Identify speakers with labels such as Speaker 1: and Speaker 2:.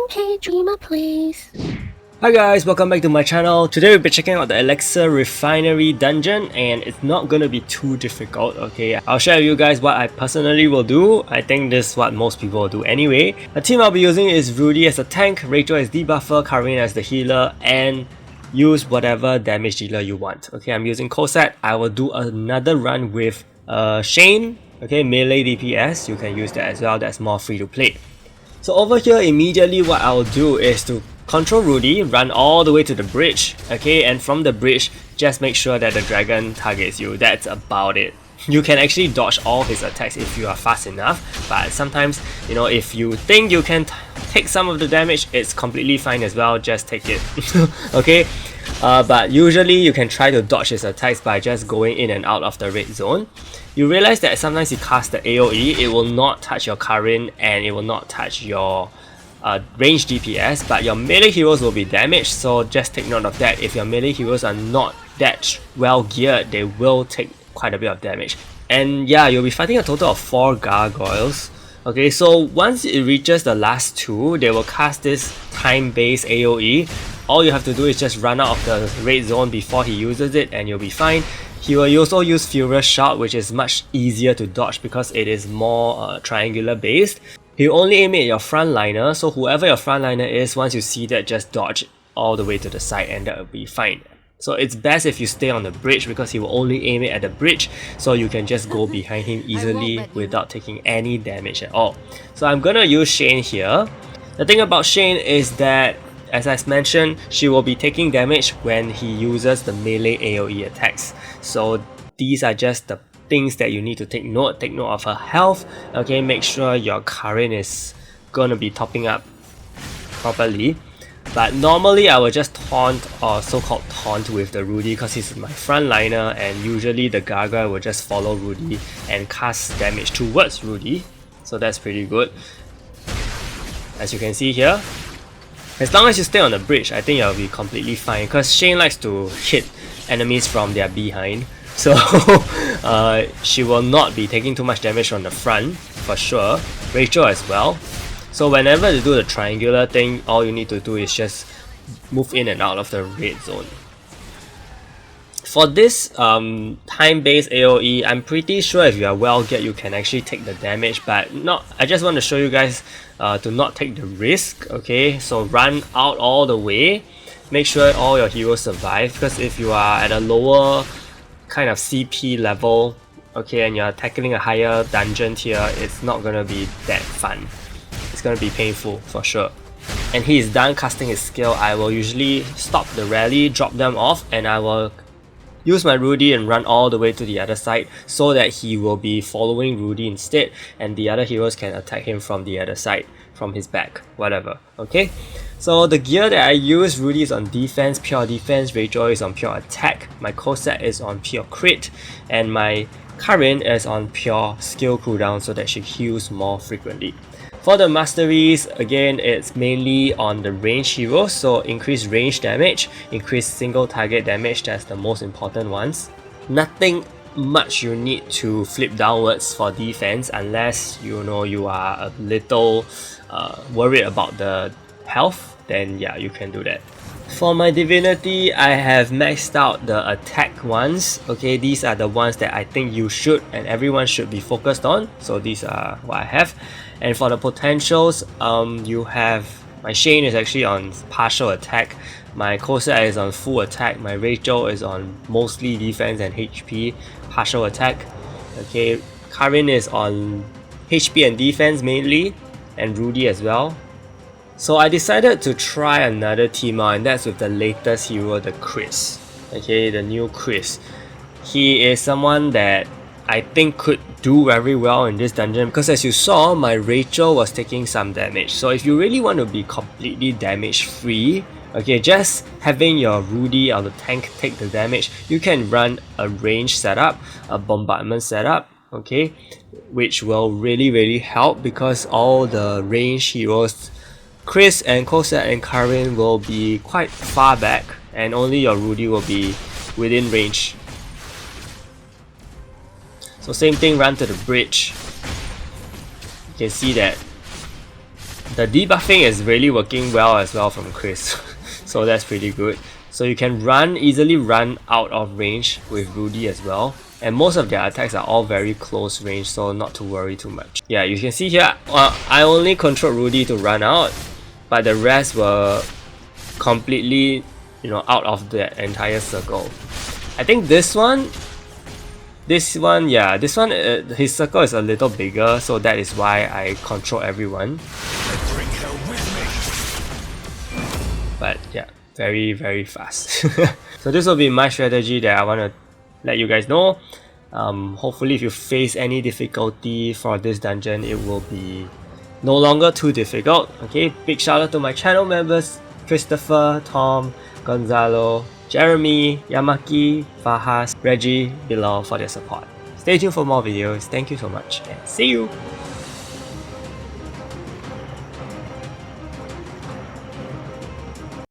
Speaker 1: Hey dreamer, please.
Speaker 2: Hi guys, welcome back to my channel. Today we'll be checking out the Elixir Refinery dungeon, and it's not gonna be too difficult, okay? I'll share with you guys what I personally will do. I think this is what most people will do anyway. The team I'll be using is Rudy as a tank, Rachel as debuffer, Karin as the healer, and use whatever damage dealer you want. Okay, I'm using Cosat. I will do another run with Shane, okay, melee DPS. You can use that as well, that's more free to play. So over here, immediately what I'll do is to control Rudy, run all the way to the bridge, okay, and from the bridge, just make sure that the dragon targets you. That's about it. You can actually dodge all his attacks if you are fast enough, but sometimes, you know, if you think you can take some of the damage, it's completely fine as well, just take it, okay? But usually you can try to dodge his attacks by just going in and out of the red zone. You realize that sometimes you cast the AoE, it will not touch your Karin and it will not touch your range DPS, but your melee heroes will be damaged, so just take note of that. If your melee heroes are not that well geared, they will take quite a bit of damage. And yeah, you'll be fighting a total of 4 gargoyles. Okay, so once it reaches the last 2, they will cast this time-based AoE. All you have to do is just run out of the red zone before he uses it and you'll be fine. He will also use Furious Shout, which is much easier to dodge because it is more triangular based. He'll only aim at your frontliner, so whoever your frontliner is, once you see that, just dodge all the way to the side and that will be fine. So it's best if you stay on the bridge because he will only aim it at the bridge, so you can just go behind him easily without taking any damage at all. So I'm gonna use Shane here. The thing about Shane is that, as I mentioned, she will be taking damage when he uses the melee AoE attacks. So these are just the things that you need to take note. Take note of her health, okay, make sure your Karin is gonna be topping up properly. But normally I will just taunt, or so-called taunt, with the Rudy because he's my frontliner, and usually the Gargoyle will just follow Rudy and cast damage towards Rudy. So that's pretty good. As you can see here, as long as you stay on the bridge, I think you'll be completely fine because Shane likes to hit enemies from their behind. So she will not be taking too much damage from the front, for sure. Rachel as well. So whenever you do the triangular thing, all you need to do is just move in and out of the red zone. For this time-based AoE, I'm pretty sure if you are well geared, you can actually take the damage, but not. I just want to show you guys to not take the risk, okay? So run out all the way, make sure all your heroes survive, because if you are at a lower kind of CP level, okay, and you're tackling a higher dungeon tier, it's not gonna be that fun. It's gonna be painful for sure. And he is done casting his skill. I will usually stop the rally, drop them off, and I will use my Rudy and run all the way to the other side so that he will be following Rudy instead, and the other heroes can attack him from the other side, from his back, whatever, okay? So the gear that I use, Rudy is on defense, pure defense, Rachel is on pure attack, my Cosat is on pure crit, and my Karin is on pure skill cooldown so that she heals more frequently. For the Masteries, again, it's mainly on the range heroes, so increase range damage, increase single target damage, that's the most important ones. Nothing much you need to flip downwards for defense unless you know you are a little worried about the health, then yeah, you can do that. For my Divinity, I have maxed out the attack ones, okay, these are the ones that I think you should and everyone should be focused on, so these are what I have. And for the potentials, you have, my Shane is actually on partial attack, my Cosat is on full attack, my Rachel is on mostly defense and HP, partial attack, okay, Karin is on HP and defense mainly, and Rudy as well. So I decided to try another team out, and that's with the latest hero, the Kris. Okay, the new Kris. He is someone that I think could do very well in this dungeon because as you saw, my Rachel was taking some damage. So if you really want to be completely damage free, okay, just having your Rudy or the tank take the damage, you can run a range setup, a bombardment setup, okay, which will really help because all the range heroes, Kris and Cosat and Karin, will be quite far back and only your Rudy will be within range. So same thing, run to the bridge. You can see that The debuffing is really working well as well from Kris, so that's pretty good. So you can easily run out of range with Rudy as well. And most of their attacks are all very close range, so not to worry too much. Yeah, you can see here, I only controlled Rudy to run out, but the rest were completely, out of the entire circle. I think this one, his circle is a little bigger, so that is why I control everyone. But yeah, very, very fast. So this will be my strategy that I want to let you guys know. Hopefully if you face any difficulty for this dungeon, it will be no longer too difficult. Okay, big shout out to my channel members, Christopher, Tom, Gonzalo, Jeremy, Yamaki, Fahas, Reggie, Bilal for their support. Stay tuned for more videos. Thank you so much and see you!